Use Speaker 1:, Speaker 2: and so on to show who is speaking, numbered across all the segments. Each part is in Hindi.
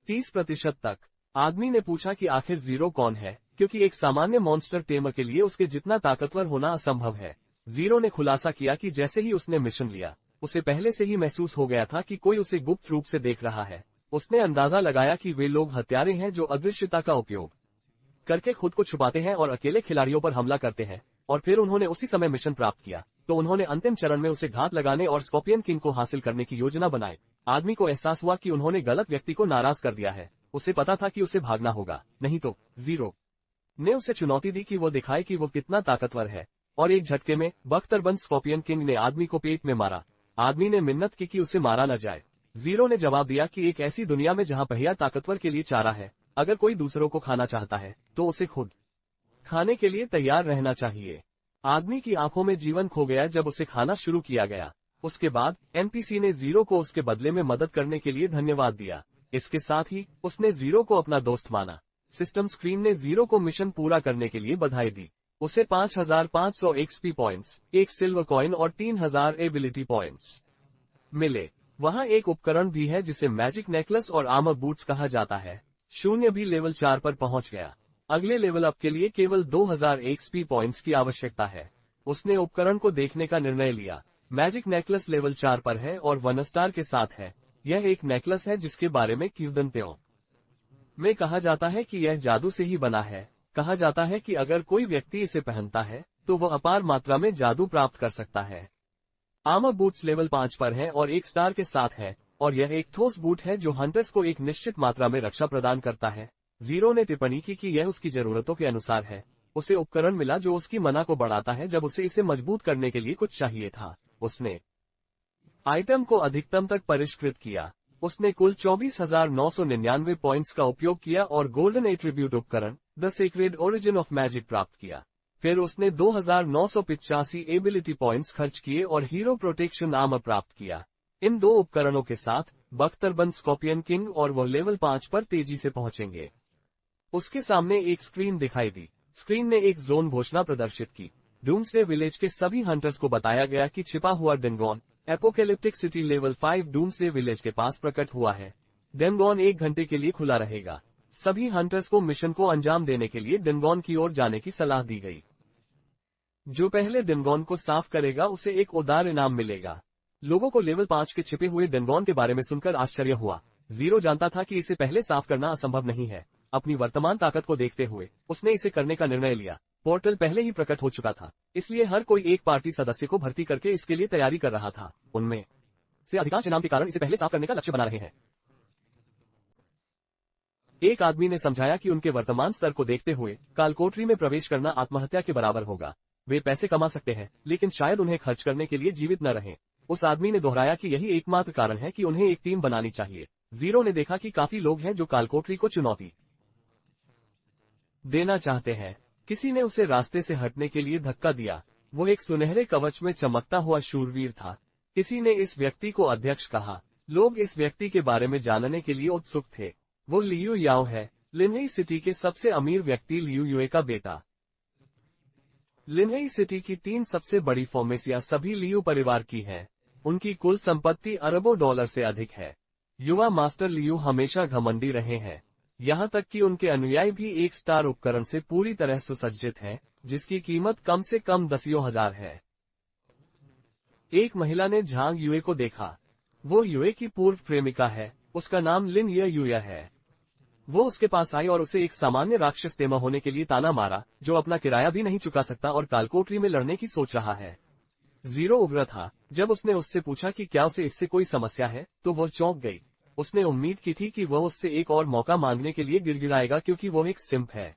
Speaker 1: 30% तक। आदमी ने पूछा कि आखिर जीरो कौन है, क्योंकि एक सामान्य मॉन्स्टर टेमर के लिए उसके जितना ताकतवर होना असंभव है। जीरो ने खुलासा किया कि जैसे ही उसने मिशन लिया, उसे पहले से ही महसूस हो गया था कि कोई उसे गुप्त रूप से देख रहा है। उसने अंदाजा लगाया कि वे लोग हत्यारे हैं जो अदृश्यता का उपयोग करके खुद को छुपाते हैं और अकेले खिलाड़ियों पर हमला करते हैं। और फिर उन्होंने उसी समय मिशन प्राप्त किया, तो उन्होंने अंतिम चरण में उसे घात लगाने और स्कॉर्पियन किंग को हासिल करने की योजना बनाई। आदमी को एहसास हुआ कि उन्होंने गलत व्यक्ति को नाराज कर दिया है। उसे पता था कि उसे भागना होगा, नहीं तो जीरो ने उसे चुनौती दी कि वो दिखाए कि वो कितना ताकतवर है। और एक झटके में बख्तरबंद स्कॉर्पियन किंग ने आदमी को पेट में मारा। आदमी ने मिन्नत की कि उसे मारा न जाए। जीरो ने जवाब दिया कि एक ऐसी दुनिया में जहां पहिया ताकतवर के लिए चारा है, अगर कोई दूसरों को खाना चाहता है तो उसे खुद खाने के लिए तैयार रहना चाहिए। आदमी की आंखों में जीवन खो गया जब उसे खाना शुरू किया गया। उसके बाद एनपीसी ने जीरो को उसके बदले में मदद करने के लिए धन्यवाद दिया। इसके साथ ही उसने जीरो को अपना दोस्त माना। सिस्टम स्क्रीन ने जीरो को मिशन पूरा करने के लिए बधाई दी। उसे 5500 एक्सपी पॉइंट्स, एक सिल्वर कॉइन और 3000 एबिलिटी पॉइंट्स मिले। वहां एक उपकरण भी है जिसे मैजिक नेकलेस और आर्मर बूट्स कहा जाता है। शून्य भी लेवल 4 पर पहुंच गया। अगले लेवल अप के लिए केवल 2000 एक्सपी पॉइंट्स की आवश्यकता है। उसने उपकरण को देखने का निर्णय लिया। मैजिक नेकलेस लेवल 4 पर है और 1 स्टार के साथ है। यह एक नेकलेस है जिसके बारे में किवदंतियों में कहा जाता है कि यह जादू से ही बना है। कहा जाता है कि अगर कोई व्यक्ति इसे पहनता है तो वह अपार मात्रा में जादू प्राप्त कर सकता है। आर्मर बूट्स लेवल 5 पर है और 1 स्टार के साथ है, और यह एक ठोस बूट है जो हंटर्स को एक निश्चित मात्रा में रक्षा प्रदान करता है। जीरो ने टिप्पणी की कि यह उसकी जरूरतों के अनुसार है। उसे उपकरण मिला जो उसकी मना को बढ़ाता है जब उसे इसे मजबूत करने के लिए कुछ चाहिए था। उसने आइटम को अधिकतम तक परिष्कृत किया। उसने कुल 24,999 पॉइंट्स का उपयोग किया और गोल्डन एट्रीब्यूट उपकरण the secret origin of magic प्राप्त किया। फिर उसने 2985 एबिलिटी पॉइंट्स खर्च किए और हीरो प्रोटेक्शन आर्मर प्राप्त किया। इन दो उपकरणों के साथ बख्तरबंद स्कॉर्पियन किंग और वह लेवल 5 पर तेजी से पहुंचेंगे। उसके सामने एक स्क्रीन दिखाई दी। स्क्रीन ने एक जोन घोषणा प्रदर्शित की। डूम्सडे विलेज के सभी हंटर्स को बताया गया कि छिपा हुआ dungeon apocalyptic city level 5 doomsday village के पास प्रकट हुआ है। डेंगॉन 1 घंटे के लिए खुला रहेगा। सभी हंटर्स को मिशन को अंजाम देने के लिए डेंगॉन की ओर जाने की सलाह दी गई। जो पहले डेंगॉन को साफ करेगा उसे एक उदार इनाम मिलेगा। लोगों को लेवल 5 के छिपे हुए डेंगॉन के बारे में सुनकर आश्चर्य हुआ। जीरो जानता था कि इसे पहले साफ करना असंभव नहीं है। अपनी वर्तमान ताकत को देखते हुए उसने इसे करने का निर्णय लिया। पोर्टल पहले ही प्रकट हो चुका था, इसलिए हर कोई एक पार्टी सदस्य को भर्ती करके इसके लिए तैयारी कर रहा था। उनमें से अधिकांश इनाम के कारण इसे पहले साफ करने का लक्ष्य बना रहे हैं। एक आदमी ने समझाया कि उनके वर्तमान स्तर को देखते हुए कालकोठरी में प्रवेश करना आत्महत्या के बराबर होगा। वे पैसे कमा सकते हैं, लेकिन शायद उन्हें खर्च करने के लिए जीवित न रहें। उस आदमी ने दोहराया कि यही एकमात्र कारण है कि उन्हें एक टीम बनानी चाहिए। जीरो ने देखा कि काफी लोग हैं जो कालकोठरी को चुनौती देना चाहते हैं। किसी ने उसे रास्ते से हटने के लिए धक्का दिया। वो एक सुनहरे कवच में चमकता हुआ शूरवीर था। किसी ने इस व्यक्ति को अध्यक्ष कहा। लोग इस व्यक्ति के बारे में जानने के लिए उत्सुक थे। वो लियू याओ है, लिनहेई सिटी के सबसे अमीर व्यक्ति लियू युए का बेटा। लिनहेई सिटी की 3 सबसे बड़ी फॉर्मेसिया सभी लियू परिवार की हैं। उनकी कुल संपत्ति अरबों डॉलर से अधिक है। युवा मास्टर लियू हमेशा घमंडी रहे हैं, यहाँ तक कि उनके अनुयायी भी 1 स्टार उपकरण से पूरी तरह सुसज्जित हैं, जिसकी कीमत कम से कम 10,000 है। एक महिला ने झांग युए को देखा। वो युए की पूर्व प्रेमिका है। उसका नाम लिन ये युया है। वो उसके पास आई और उसे एक सामान्य राक्षस तेमा होने के लिए ताना मारा, जो अपना किराया भी नहीं चुका सकता और कालकोठरी में लड़ने की सोच रहा है। जीरो उग्र था। जब उसने उससे पूछा कि क्या उसे इससे कोई समस्या है, तो वह चौंक गई। उसने उम्मीद की थी कि वह उससे एक और मौका मांगने के लिए गिड़गिड़ाएगा क्योंकि वह एक सिम्प है।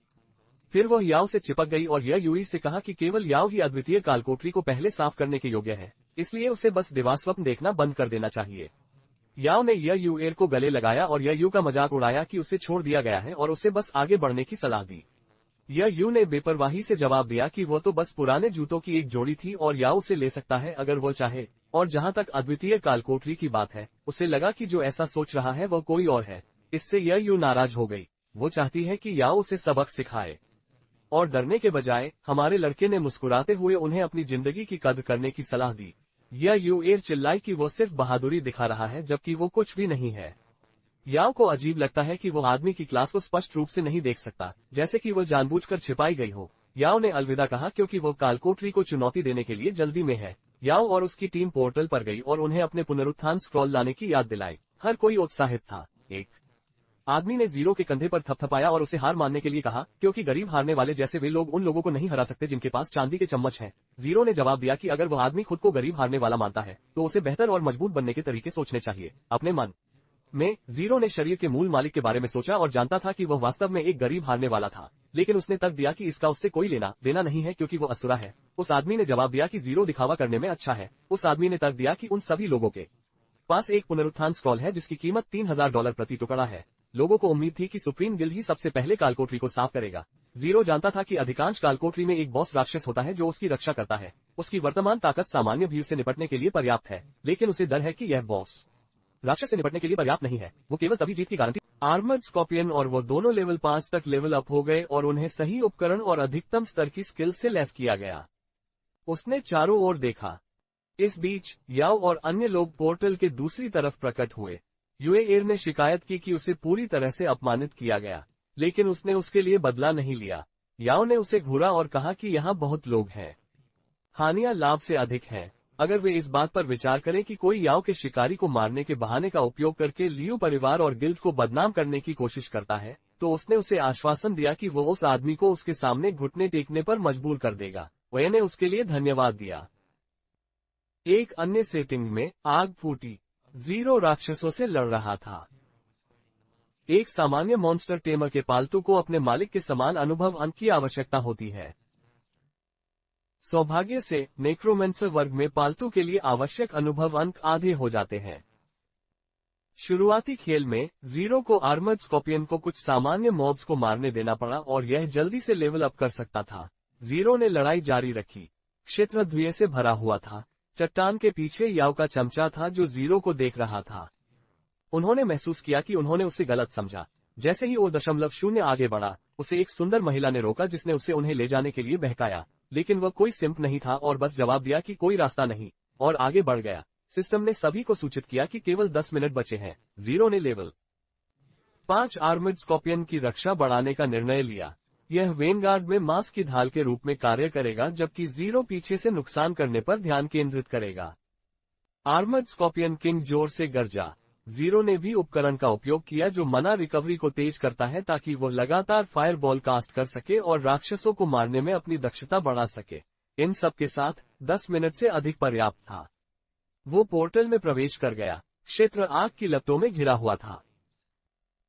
Speaker 1: फिर वह याओ से चिपक गई और यह युई से कहा कि केवल याओ ही अद्वितीय कालकोठरी को पहले साफ करने के योग्य है, इसलिए उसे बस दिवास्वप्न देखना बंद कर देना चाहिए। याओ ने यह युएर को गले लगाया और यह यू का मजाक उड़ाया कि उसे छोड़ दिया गया है और उसे बस आगे बढ़ने की सलाह दी। यह यू ने बेपरवाही से जवाब दिया कि वह तो बस पुराने जूतों की एक जोड़ी थी और याओ उसे ले सकता है अगर वो चाहे। और जहां तक अद्वितीय कालकोठरी की बात है, उसे लगा कि जो ऐसा सोच रहा है वह कोई और है। इससे यह यू नाराज हो गई। वो चाहती है कि याओ उसे सबक सिखाए। और डरने के बजाय हमारे लड़के ने मुस्कुराते हुए उन्हें अपनी जिंदगी की कद्र करने की सलाह दी। यह युएर चिल्लाई कि वो सिर्फ बहादुरी दिखा रहा है जबकि वो कुछ भी नहीं है। याओ को अजीब लगता है कि वो आदमी की क्लास को स्पष्ट रूप से नहीं देख सकता, जैसे कि वो जानबूझकर छिपाई गई हो। याओ ने अलविदा कहा क्योंकि वो कालकोठरी को चुनौती देने के लिए जल्दी में है। याओ और उसकी टीम पोर्टल पर गई और उन्हें अपने पुनरुत्थान स्क्रॉल लाने की याद दिलाई। हर कोई उत्साहित था। एक आदमी ने जीरो के कंधे पर थपथपाया और उसे हार मानने के लिए कहा, क्योंकि गरीब हारने वाले जैसे वे लोग उन लोगों को नहीं हरा सकते जिनके पास चांदी के चम्मच हैं। जीरो ने जवाब दिया कि अगर वह आदमी खुद को गरीब हारने वाला मानता है तो उसे बेहतर और मजबूत बनने के तरीके सोचने चाहिए। अपने मन में जीरो ने शरीर के मूल मालिक के बारे में सोचा और जानता था कि वह वास्तव में एक गरीब हारने वाला था, लेकिन उसने तर्क दिया कि इसका उससे कोई लेना देना नहीं है क्योंकि वो असुरा है। उस आदमी ने जवाब दिया कि जीरो दिखावा करने में अच्छा है। उस आदमी ने तर्क दिया कि उन सभी लोगों के पास एक पुनरुत्थान स्क्रॉल है जिसकी कीमत $3000 प्रति टुकड़ा है। लोगों को उम्मीद थी कि सुप्रीम गिल्ड ही सबसे पहले कालकोठरी को साफ करेगा। जीरो जानता था कि अधिकांश कालकोठरी में एक बॉस राक्षस होता है जो उसकी रक्षा करता है। उसकी वर्तमान ताकत सामान्य भीड़ से निपटने के लिए पर्याप्त है, लेकिन उसे डर है कि यह बॉस राक्षस से निपटने के लिए पर्याप्त नहीं है। वो केवल तभी जीत की गारंटी। आर्मर्ड स्कॉर्पियन और वो दोनों लेवल 5 तक लेवल अप हो गए और उन्हें सही उपकरण और अधिकतम स्तर की स्किल से लैस किया गया। उसने चारों ओर देखा। इस बीच याओ और अन्य लोग पोर्टल के दूसरी तरफ प्रकट हुए। यूएएर ने शिकायत की कि उसे पूरी तरह से अपमानित किया गया, लेकिन उसने उसके लिए बदला नहीं लिया। याओ ने उसे घूरा और कहा कि यहाँ बहुत लोग हैं, हानियां लाभ से अधिक हैं। अगर वे इस बात पर विचार करें कि कोई याओ के शिकारी को मारने के बहाने का उपयोग करके लियू परिवार और गिल्ड को बदनाम करने की कोशिश करता है, तो उसने उसे आश्वासन दिया कि वो उस आदमी को उसके सामने घुटने टेकने पर मजबूर कर देगा। वह ने उसके लिए धन्यवाद दिया। एक अन्य सेटिंग में आग फूटी। जीरो राक्षसों से लड़ रहा था। एक सामान्य मॉन्स्टर टेमर के पालतू को अपने मालिक के समान अनुभव अंक की आवश्यकता होती है। सौभाग्य से नेक्रोमेंसर वर्ग में पालतू के लिए आवश्यक अनुभव अंक आधे हो जाते हैं। शुरुआती खेल में जीरो को आर्मर्ड स्कॉर्पियन को कुछ सामान्य मॉब्स को मारने देना पड़ा और यह जल्दी से लेवल अप कर सकता था। जीरो ने लड़ाई जारी रखी। क्षेत्र धुएं से भरा हुआ था। चट्टान के पीछे याओ का चमचा था जो जीरो को देख रहा था। उन्होंने महसूस किया कि उन्होंने उसे गलत समझा। जैसे ही वो 0.0 आगे बढ़ा, उसे एक सुंदर महिला ने रोका जिसने उसे उन्हें ले जाने के लिए बहकाया, लेकिन वह कोई सिम्प नहीं था और बस जवाब दिया कि कोई रास्ता नहीं, और आगे बढ़ गया। सिस्टम ने सभी को सूचित किया कि केवल 10 मिनट बचे हैं। जीरो ने लेवल 5 आर्मर्ड स्कॉर्पियन की रक्षा बढ़ाने का निर्णय लिया। यह वेनगार्ड में मांस की ढाल के रूप में कार्य करेगा, जबकि जीरो पीछे से नुकसान करने पर ध्यान केंद्रित करेगा। आर्मर्ड स्कॉर्पियन किंग जोर से गरजा। जीरो ने भी उपकरण का उपयोग किया जो मना रिकवरी को तेज करता है ताकि वो लगातार फायर बॉल कास्ट कर सके और राक्षसों को मारने में अपनी दक्षता बढ़ा सके। इन सब के साथ 10 मिनट से अधिक पर्याप्त था। वो पोर्टल में प्रवेश कर गया। क्षेत्र आग की लपटों में घिरा हुआ था।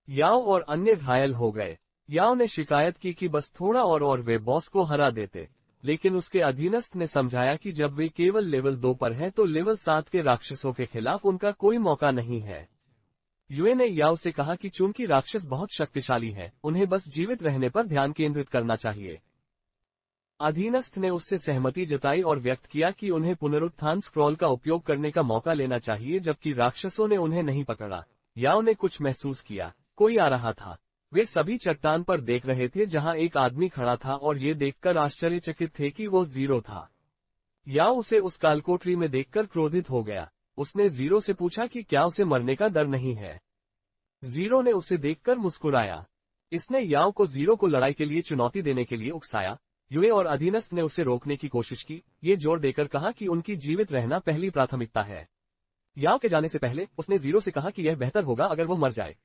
Speaker 1: याओ और अन्य घायल हो गए। याओ ने शिकायत की कि बस थोड़ा और वे बॉस को हरा देते, लेकिन उसके अधीनस्थ ने समझाया कि जब वे केवल लेवल 2 पर हैं तो लेवल 7 के राक्षसों के खिलाफ उनका कोई मौका नहीं है। यूए ने याओ से कहा कि चूंकि राक्षस बहुत शक्तिशाली है, उन्हें बस जीवित रहने पर ध्यान केंद्रित करना चाहिए। अधीनस्थ ने उससे सहमति जताई और व्यक्त किया कि उन्हें पुनरुत्थान स्क्रॉल का उपयोग करने का मौका लेना चाहिए, जबकि राक्षसों ने उन्हें नहीं पकड़ा। याओ ने कुछ महसूस किया। कोई आ रहा था। वे सभी चट्टान पर देख रहे थे जहां एक आदमी खड़ा था और ये देखकर आश्चर्यचकित थे कि वो जीरो था। याओ उसे उस कालकोठरी में देखकर क्रोधित हो गया। उसने जीरो से पूछा कि क्या उसे मरने का डर नहीं है। जीरो ने उसे देखकर मुस्कुराया। इसने याओ को जीरो को लड़ाई के लिए चुनौती देने के लिए उकसाया। यूए और अधीनस्थ ने उसे रोकने की कोशिश की, ये जोर देकर कहा कि उनकी जीवित रहना पहली प्राथमिकता है। याओ के जाने से पहले उसने जीरो से कहा कि यह बेहतर होगा अगर वो मर जाए।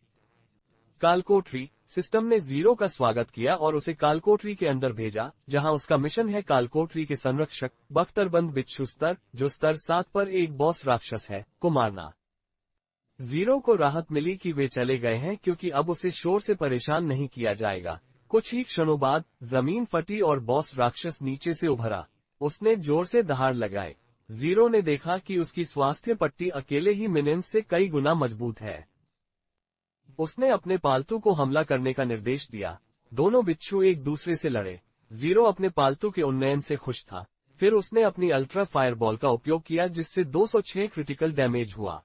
Speaker 1: कालकोठरी सिस्टम ने जीरो का स्वागत किया और उसे कालकोठरी के अंदर भेजा, जहां उसका मिशन है कालकोठरी के संरक्षक बख्तरबंद बिच्छू स्तर, जो स्तर 7 पर एक बॉस राक्षस है, को मारना। जीरो को राहत मिली कि वे चले गए हैं क्योंकि अब उसे शोर से परेशान नहीं किया जाएगा। कुछ ही क्षणों बाद जमीन फटी और बॉस राक्षस नीचे से उभरा। उसने जोर से दहाड़ लगाए। जीरो ने देखा कि उसकी स्वास्थ्य पट्टी अकेले ही मिनियंस से कई गुना मजबूत है। उसने अपने पालतू को हमला करने का निर्देश दिया। दोनों बिच्छू एक दूसरे से लड़े। जीरो अपने पालतू के उन्नयन से खुश था। फिर उसने अपनी अल्ट्रा फायरबॉल का उपयोग किया जिससे 206 क्रिटिकल डैमेज हुआ।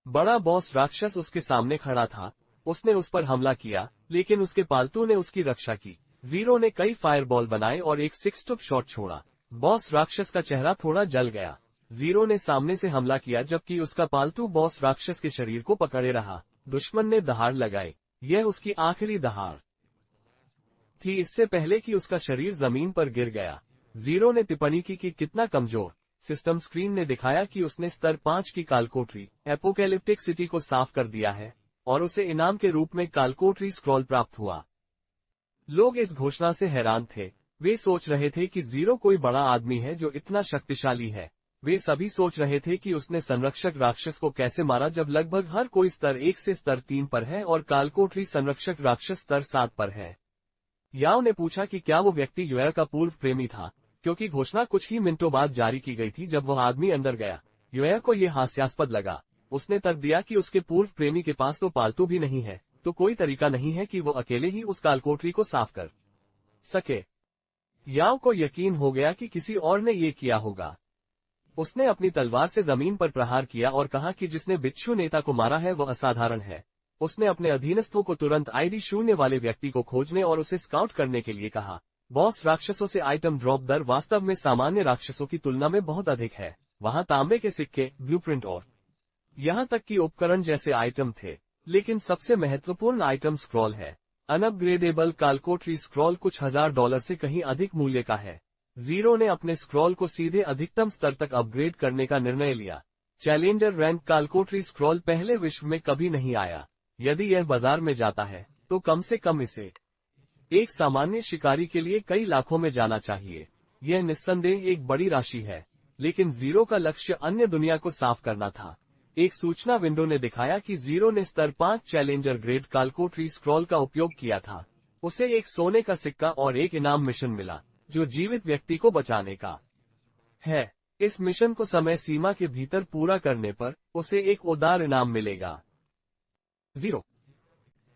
Speaker 1: बड़ा बॉस राक्षस उसके सामने खड़ा था। उसने उस पर हमला किया, लेकिन उसके पालतू ने उसकी रक्षा की। जीरो ने कई फायरबॉल बनाए और एक 6 शॉट छोड़ा। बॉस राक्षस का चेहरा थोड़ा जल गया। जीरो ने सामने से हमला किया जबकि उसका पालतू बॉस राक्षस के शरीर को पकड़े रहा। दुश्मन ने दहाड़ लगाई। यह उसकी आखिरी दहाड़ थी, इससे पहले कि उसका शरीर जमीन पर गिर गया। जीरो ने टिप्पणी की कि कितना कमजोर। सिस्टम स्क्रीन ने दिखाया कि उसने स्तर 5 की कालकोठरी एपोकैलिप्टिक सिटी को साफ कर दिया है और उसे इनाम के रूप में कालकोठरी स्क्रॉल प्राप्त हुआ। लोग इस घोषणा से हैरान थे। वे सोच रहे थे कि जीरो कोई बड़ा आदमी है जो इतना शक्तिशाली है। वे सभी सोच रहे थे कि उसने संरक्षक राक्षस को कैसे मारा जब लगभग हर कोई स्तर 1 से स्तर 3 पर है और कालकोठरी संरक्षक राक्षस स्तर 7 पर है। याओ ने पूछा कि क्या वो व्यक्ति युएरा का पूर्व प्रेमी था, क्योंकि घोषणा कुछ ही मिनटों बाद जारी की गई थी जब वह आदमी अंदर गया। युएरा को यह हास्यास्पद लगा। उसने तर्क दिया कि उसके पूर्व प्रेमी के पास तो पालतू भी नहीं है, तो कोई तरीका नहीं है कि वो अकेले ही उस कालकोठरी को साफ कर सके। याओ को यकीन हो गया कि किसी और ने ये किया होगा। उसने अपनी तलवार से जमीन पर प्रहार किया और कहा कि जिसने बिच्छू नेता को मारा है वह असाधारण है। उसने अपने अधीनस्थों को तुरंत ID 0 वाले व्यक्ति को खोजने और उसे स्काउट करने के लिए कहा। बॉस राक्षसों से आइटम ड्रॉप दर वास्तव में सामान्य राक्षसों की तुलना में बहुत अधिक है। वहां तांबे के सिक्के, ब्लूप्रिंट और यहां तक कि उपकरण जैसे आइटम थे, लेकिन सबसे महत्वपूर्ण आइटम स्क्रॉल है। अनअपग्रेडेबल कालकोठरी स्क्रॉल कुछ $1000 से कहीं अधिक मूल्य का है। जीरो ने अपने स्क्रॉल को सीधे अधिकतम स्तर तक अपग्रेड करने का निर्णय लिया। चैलेंजर रैंक कालकोठरी स्क्रॉल पहले विश्व में कभी नहीं आया। यदि यह बाजार में जाता है तो कम से कम इसे एक सामान्य शिकारी के लिए कई लाखों में जाना चाहिए। यह निस्संदेह एक बड़ी राशि है, लेकिन जीरो का लक्ष्य अन्य दुनिया को साफ करना था। एक सूचना विंडो ने दिखाया कि जीरो ने स्तर 5 चैलेंजर ग्रेड कालकोठरी स्क्रॉल का उपयोग किया था। उसे एक सोने का सिक्का और एक इनाम मिशन मिला, जो जीवित व्यक्ति को बचाने का है। इस मिशन को समय सीमा के भीतर पूरा करने पर उसे एक उदार इनाम मिलेगा। जीरो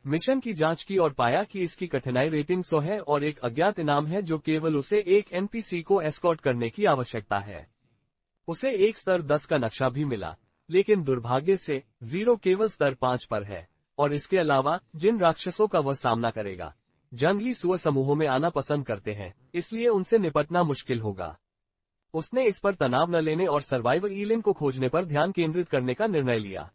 Speaker 1: मिशन की जांच की और पाया कि इसकी कठिनाई रेटिंग 100 है और एक अज्ञात इनाम है जो केवल उसे एक NPC को एस्कॉर्ट करने की आवश्यकता है। उसे एक स्तर 10 का नक्शा भी मिला, लेकिन दुर्भाग्य से जीरो केवल स्तर 5 पर है और इसके अलावा जिन राक्षसों का वह सामना करेगा जंगली सुअर समूहों में आना पसंद करते हैं, इसलिए उनसे निपटना मुश्किल होगा। उसने इस पर तनाव न लेने और सर्वाइवल ईलिन को खोजने पर ध्यान केंद्रित करने का निर्णय लिया।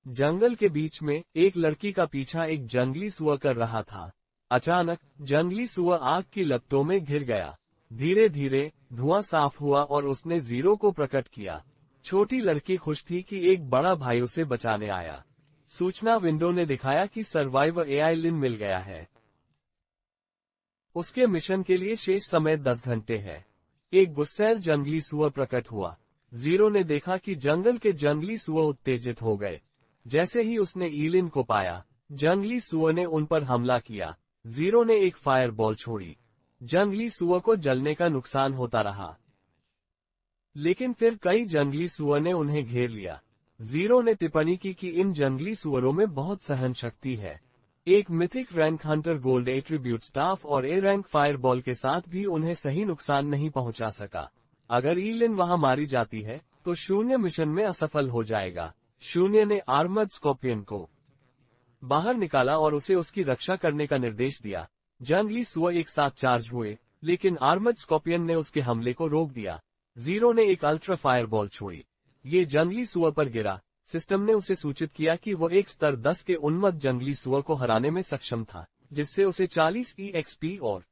Speaker 1: जंगल के बीच में एक लड़की का पीछा एक जंगली सुअर कर रहा था। अचानक जंगली सुअर आग की लपटों में घिर गया। धीरे धीरे धुआं साफ हुआ और उसने जीरो को प्रकट किया। छोटी लड़की खुश थी कि एक बड़ा भाई उसे बचाने आया। सूचना विंडो ने दिखाया कि सर्वाइवर ईलिन मिल गया है। उसके मिशन के लिए शेष समय 10 घंटे है। एक गुस्सैल जंगली सुअर प्रकट हुआ। जीरो ने देखा कि जंगल के जंगली सुअर उत्तेजित हो गए। जैसे ही उसने ईलिन को पाया, जंगली सुअर ने उन पर हमला किया। जीरो ने एक फायर बॉल छोड़ी। जंगली सुअर को जलने का नुकसान होता रहा, लेकिन फिर कई जंगली सुअर ने उन्हें घेर लिया। जीरो ने टिप्पणी की कि इन जंगली सुअरों में बहुत सहन शक्ति है। एक mythic rank Hunter gold attribute staff और ए रैंक फायर बॉल के साथ भी उन्हें सही नुकसान नहीं पहुंचा सका। अगर ईलिन वहां मारी जाती है तो शून्य मिशन में असफल हो जाएगा। शून्य ने आर्मर्ड स्कॉर्पियन को बाहर निकाला और उसे उसकी रक्षा करने का निर्देश दिया। जंगली सुअर एक साथ चार्ज हुए, लेकिन आर्मर्ड स्कॉर्पियन ने उसके हमले को रोक दिया। जीरो ने एक अल्ट्रा फायर बॉल छोड़ी। ये जंगली सुअर पर गिरा। सिस्टम ने उसे सूचित किया कि वो एक स्तर 10 के उन्मत्त जंगली सुअर को हराने में सक्षम था, जिससे उसे 40 EXP और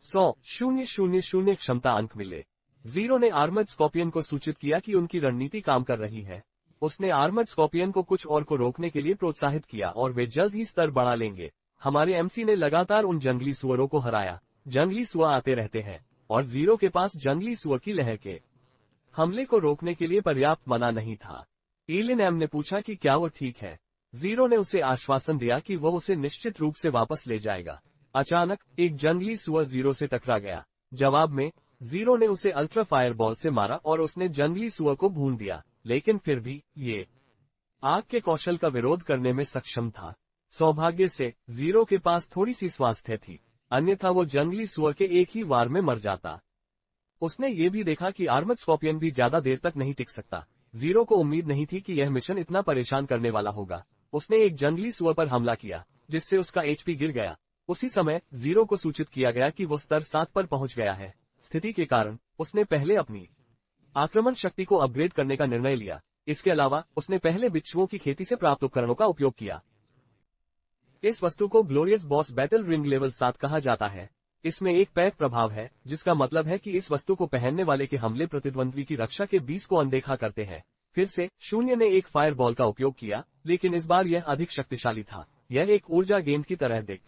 Speaker 1: 100,000 क्षमता अंक मिले। जीरो ने आर्मर्ड स्कॉर्पियन को सूचित किया कि उनकी रणनीति काम कर रही है। उसने आर्मर्ड स्कॉर्पियन को कुछ और को रोकने के लिए प्रोत्साहित किया और वे जल्द ही स्तर बढ़ा लेंगे। हमारे MC ने लगातार उन जंगली सुअरों को हराया। जंगली सुअर आते रहते हैं और जीरो के पास जंगली सुअर की लहर के हमले को रोकने के लिए पर्याप्त मना नहीं था। ईलिन एम ने पूछा कि क्या वो ठीक है। जीरो ने उसे आश्वासन दिया कि वो उसे निश्चित रूप से वापस ले जाएगा। अचानक एक जंगली सुअर जीरो से टकरा गया। जवाब में जीरो ने उसे अल्ट्रा फायर बॉल से मारा और उसने जंगली सुअर को भून दिया, लेकिन फिर भी ये आग के कौशल का विरोध करने में सक्षम था। सौभाग्य से जीरो के पास थोड़ी सी स्वास्थ्य थी, अन्यथा वो जंगली सुअर के एक ही वार में मर जाता। उसने ये भी देखा कि आर्मर्ड स्कॉर्पियन भी ज्यादा देर तक नहीं टिक सकता। जीरो को उम्मीद नहीं थी कि यह मिशन इतना परेशान करने वाला होगा। उसने एक जंगली सुअर पर हमला किया, जिससे उसका HP गिर गया। उसी समय जीरो को सूचित किया गया कि वो स्तर 7 पर पहुंच गया है। स्थिति के कारण उसने पहले अपनी आक्रमण शक्ति को अपग्रेड करने का निर्णय लिया। इसके अलावा उसने पहले बिच्छुओं की खेती से प्राप्त उपकरणों का उपयोग किया। इस वस्तु को glorious boss battle ring level 7 कहा जाता है। इसमें एक पैक प्रभाव है, जिसका मतलब है कि इस वस्तु को पहनने वाले के हमले प्रतिद्वंद्वी की रक्षा के 20 को अनदेखा करते हैं। फिर से शून्य ने एक फायर बॉल का उपयोग किया, लेकिन इस बार यह अधिक शक्तिशाली था। यह एक ऊर्जा गेंद की तरह दिख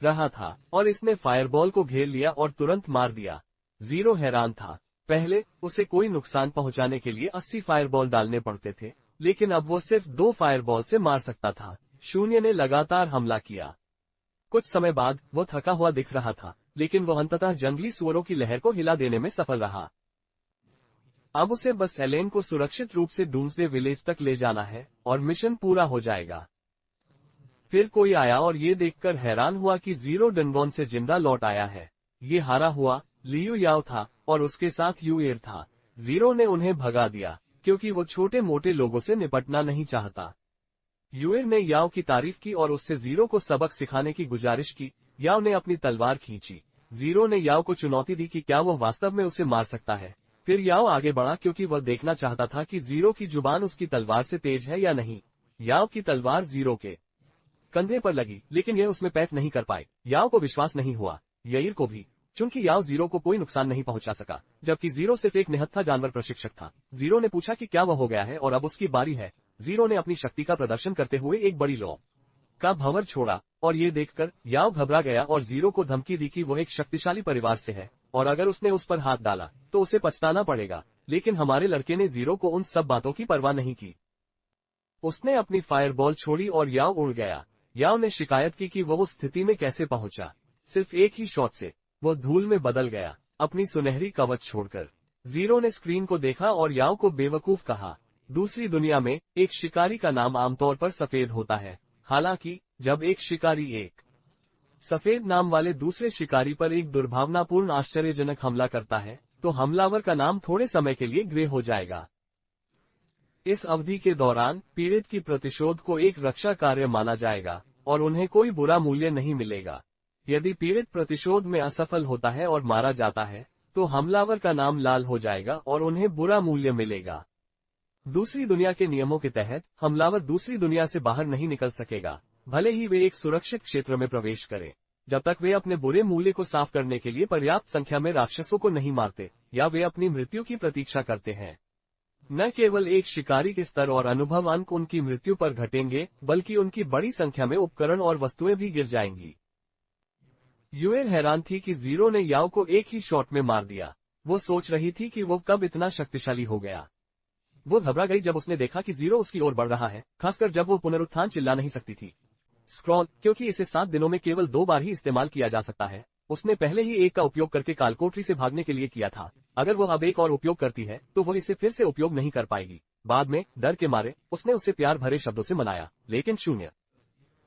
Speaker 1: रहा था और इसने फायरबॉल को घेर लिया और तुरंत मार दिया। जीरो हैरान था। पहले उसे कोई नुकसान पहुंचाने के लिए 80 फायरबॉल डालने पड़ते थे, लेकिन अब वो सिर्फ 2 फायरबॉल से मार सकता था। शून्य ने लगातार हमला किया। कुछ समय बाद वो थका हुआ दिख रहा था, लेकिन वो अंततः जंगली सुअरों की लहर को हिला देने में सफल रहा। अब उसे बस एलेन को सुरक्षित रूप से डूम्सडे विलेज तक ले जाना है और मिशन पूरा हो जाएगा। फिर कोई आया और ये देखकर हैरान हुआ कि जीरो डनबॉन से जिंदा लौट आया है। ये हारा हुआ लियू याओ था और उसके साथ यूएर था। जीरो ने उन्हें भगा दिया, क्योंकि वो छोटे मोटे लोगों से निपटना नहीं चाहता। यूएर ने याओ की तारीफ की और उससे जीरो को सबक सिखाने की गुजारिश की। याओ ने अपनी तलवार खींची। जीरो ने याओ को चुनौती दी कि क्या वो वास्तव में उसे मार सकता है। फिर याओ आगे बढ़ा, क्योंकि वह देखना चाहता था कि जीरो की जुबान उसकी तलवार से तेज है या नहीं। याओ की तलवार जीरो के कंधे पर लगी, लेकिन यह उसमें पैक नहीं कर पाए। याओ को विश्वास नहीं हुआ, यईर को भी, चूंकि याओ जीरो को कोई नुकसान नहीं पहुंचा सका, जबकि जीरो सिर्फ एक निहत्था जानवर प्रशिक्षक था। जीरो ने पूछा कि क्या वह हो गया है और अब उसकी बारी है। जीरो ने अपनी शक्ति का प्रदर्शन करते हुए एक बड़ी लौ का भंवर छोड़ा और ये देखकर याओ घबरा गया और जीरो को धमकी दी कि वो एक शक्तिशाली परिवार से है और अगर उसने उस पर हाथ डाला तो उसे पछताना पड़ेगा। लेकिन हमारे लड़के ने जीरो को उन सब बातों की परवाह नहीं की। उसने अपनी फायरबॉल छोड़ी और याओ उड़ गया। याओ ने शिकायत की कि वो उस स्थिति में कैसे पहुंचा। सिर्फ एक ही शॉट से वो धूल में बदल गया, अपनी सुनहरी कवच छोड़कर। जीरो ने स्क्रीन को देखा और याओ को बेवकूफ कहा। दूसरी दुनिया में एक शिकारी का नाम आमतौर पर सफेद होता है। हालांकि जब एक शिकारी एक सफेद नाम वाले दूसरे शिकारी पर एक दुर्भावनापूर्ण आश्चर्यजनक हमला करता है, तो हमलावर का नाम थोड़े समय के लिए ग्रे हो जाएगा। इस अवधि के दौरान पीड़ित की प्रतिशोध को एक रक्षा कार्य माना जाएगा और उन्हें कोई बुरा मूल्य नहीं मिलेगा। यदि पीड़ित प्रतिशोध में असफल होता है और मारा जाता है, तो हमलावर का नाम लाल हो जाएगा और उन्हें बुरा मूल्य मिलेगा। दूसरी दुनिया के नियमों के तहत हमलावर दूसरी दुनिया से बाहर नहीं निकल सकेगा, भले ही वे एक सुरक्षित क्षेत्र में प्रवेश करें, जब तक वे अपने बुरे मूल्य को साफ करने के लिए पर्याप्त संख्या में राक्षसों को नहीं मारते या वे अपनी मृत्यु की प्रतीक्षा करते हैं। न केवल एक शिकारी के स्तर और अनुभव अंक उनकी मृत्यु पर घटेंगे, बल्कि उनकी बड़ी संख्या में उपकरण और वस्तुएं भी गिर जाएंगी। यूएर हैरान थी कि जीरो ने याओ को एक ही शॉट में मार दिया। वो सोच रही थी कि वो कब इतना शक्तिशाली हो गया। वो घबरा गई जब उसने देखा कि जीरो उसकी ओर बढ़ रहा है, खासकर जब वो पुनरुत्थान चिल्ला नहीं सकती थी। स्क्रॉल, क्योंकि इसे 7 दिनों में केवल 2 बार ही इस्तेमाल किया जा सकता है, उसने पहले ही एक का उपयोग करके कालकोठरी से भागने के लिए किया था। अगर वो अब एक और उपयोग करती है तो वो इसे फिर से उपयोग नहीं कर पाएगी। बाद में डर के मारे उसने उसे प्यार भरे शब्दों से मनाया, लेकिन शून्य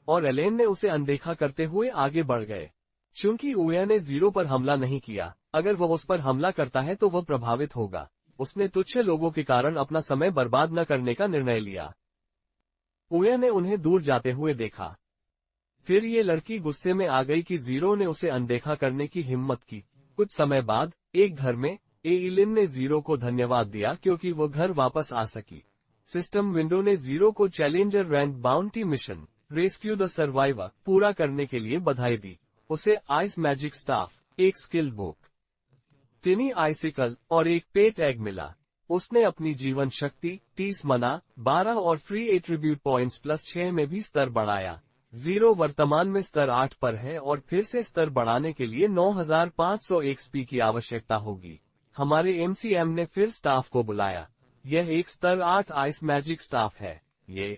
Speaker 1: और एलेन ने उसे अनदेखा करते हुए आगे बढ़ गए। चूंकि उया ने जीरो पर हमला नहीं किया, अगर वो उस पर हमला करता है तो वह प्रभावित होगा। उसने तुच्छ लोगों के कारण अपना समय बर्बाद न करने का निर्णय लिया। उया ने उन्हें दूर जाते हुए देखा। फिर ये लड़की गुस्से में आ गई कि जीरो ने उसे अनदेखा करने की हिम्मत की। कुछ समय बाद एक घर में एइलिन ने जीरो को धन्यवाद दिया क्योंकि वो घर वापस आ सकी। सिस्टम विंडो ने जीरो को challenger rank bounty mission rescue the survivor पूरा करने के लिए बधाई दी। उसे आइस मैजिक स्टाफ, एक स्किल बुक, टिनी आइसिकल और एक पेट एग मिला। उसने अपनी जीवन शक्ति 30 मना 12 और फ्री एट्रीब्यूट पॉइंट्स +6 में भी स्तर बढ़ाया। जीरो वर्तमान में स्तर 8 पर है और फिर से स्तर बढ़ाने के लिए 9500 एक्सपी की आवश्यकता होगी। हमारे एमसीएम ने फिर स्टाफ को बुलाया। यह एक स्तर 8 आइस मैजिक स्टाफ है। ये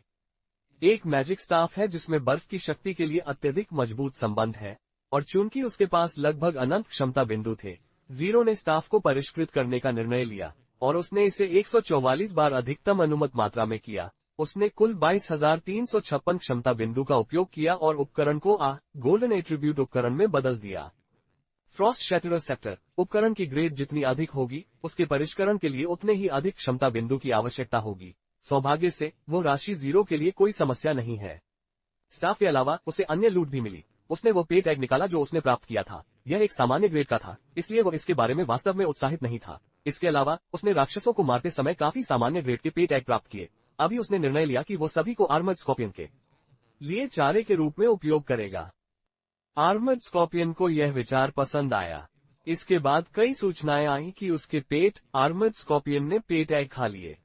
Speaker 1: एक मैजिक स्टाफ है जिसमें बर्फ की शक्ति के लिए अत्यधिक मजबूत संबंध है, और चूंकि उसके पास लगभग अनंत क्षमता बिंदु थे, जीरो ने स्टाफ को परिष्कृत करने का निर्णय लिया और उसने इसे 144 बार अधिकतम अनुमत मात्रा में किया। उसने कुल 22,356 क्षमता बिंदु का उपयोग किया और उपकरण को गोल्डन एट्रीब्यूट उपकरण में बदल दिया। फ्रॉस्ट शैटरर सेप्टर उपकरण की ग्रेड जितनी अधिक होगी, उसके परिष्करण के लिए उतने ही अधिक क्षमता बिंदु की आवश्यकता होगी। सौभाग्य से वो राशि जीरो के लिए कोई समस्या नहीं है। स्टाफ के अलावा उसे अन्य लूट भी मिली। उसने वो पेट एग निकाला जो उसने प्राप्त किया था। यह एक सामान्य ग्रेड का था, इसलिए वो इसके बारे में वास्तव में उत्साहित नहीं था। इसके अलावा उसने राक्षसों को मारते समय काफी सामान्य ग्रेड के पेट एग प्राप्त किए। अभी उसने निर्णय लिया कि वो सभी को आर्मर्ड स्कॉर्पियन के लिए चारे के रूप में उपयोग करेगा। आर्मर्ड स्कॉर्पियन को यह विचार पसंद आया। इसके बाद कई सूचनाएं आईं कि उसके पेट आर्मर्ड स्कॉर्पियन ने पेट एग खा लिए।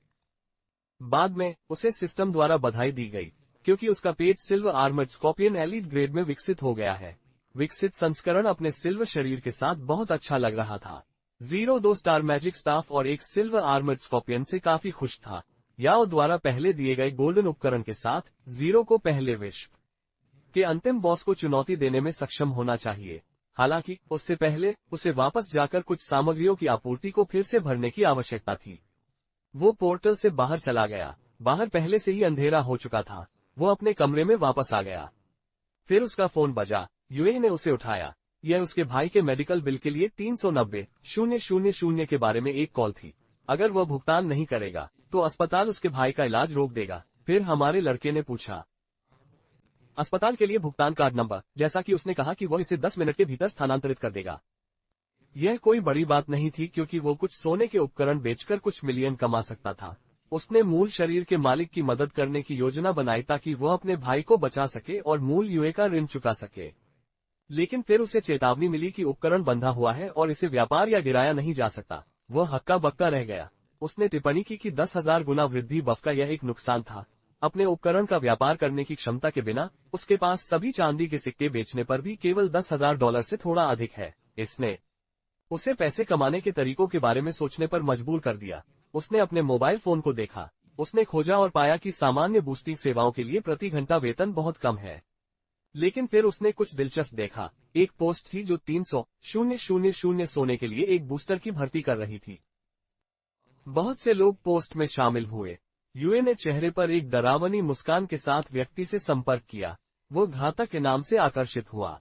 Speaker 1: बाद में उसे सिस्टम द्वारा बधाई दी गई क्योंकि उसका पेट silver armoured scorpion elite grade में विकसित हो गया है। विकसित संस्करण अपने सिल्वर शरीर के साथ बहुत अच्छा लग रहा था। जीरो 2 स्टार मैजिक स्टाफ और एक सिल्वर आर्मर्ड स्कॉर्पियन से काफी खुश था। याओ द्वारा पहले दिए गए गोल्डन उपकरण के साथ जीरो को पहले विश्व के अंतिम बॉस को चुनौती देने में सक्षम होना चाहिए। हालांकि उससे पहले उसे वापस जाकर कुछ सामग्रियों की आपूर्ति को फिर से भरने की आवश्यकता थी। वो पोर्टल से बाहर चला गया। बाहर पहले से ही अंधेरा हो चुका था। वो अपने कमरे में वापस आ गया। फिर उसका फोन बजा। यूए ने उसे उठाया। यह उसके भाई के मेडिकल बिल के लिए 390,000 के बारे में एक कॉल थी। अगर वह भुगतान नहीं करेगा तो अस्पताल उसके भाई का इलाज रोक देगा। फिर हमारे लड़के ने पूछा, अस्पताल के लिए भुगतान कार्ड नंबर, जैसा कि उसने कहा कि वह इसे 10 मिनट के भीतर स्थानांतरित कर देगा। यह कोई बड़ी बात नहीं थी क्योंकि वो कुछ सोने के उपकरण बेचकर कुछ मिलियन कमा सकता था। उसने मूल शरीर के मालिक की मदद करने की योजना बनाई ताकि वह अपने भाई को बचा सके और मूल यूए का ऋण चुका सके। लेकिन फिर उसे चेतावनी मिली कि उपकरण बंधा हुआ है और इसे व्यापार या गिराया नहीं जा सकता। वह हक्का बक्का रह गया। उसने टिप्पणी की कि 10,000 गुना वृद्धि बफ का यह एक नुकसान था। अपने उपकरण का व्यापार करने की क्षमता के बिना उसके पास सभी चांदी के सिक्के बेचने पर भी केवल $10,000 से थोड़ा अधिक है। इसने उसे पैसे कमाने के तरीकों के बारे में सोचने पर मजबूर कर दिया। उसने अपने मोबाइल फोन को देखा। उसने खोजा और पाया कि सामान्य बूस्टिंग सेवाओं के लिए प्रति घंटा वेतन बहुत कम है। लेकिन फिर उसने कुछ दिलचस्प देखा। एक पोस्ट थी जो 300,000 सोने के लिए एक बूस्टर की भर्ती कर रही थी। बहुत से लोग पोस्ट में शामिल हुए। यूए ने चेहरे पर एक डरावनी मुस्कान के साथ व्यक्ति से संपर्क किया। वो घातक इनाम से आकर्षित हुआ।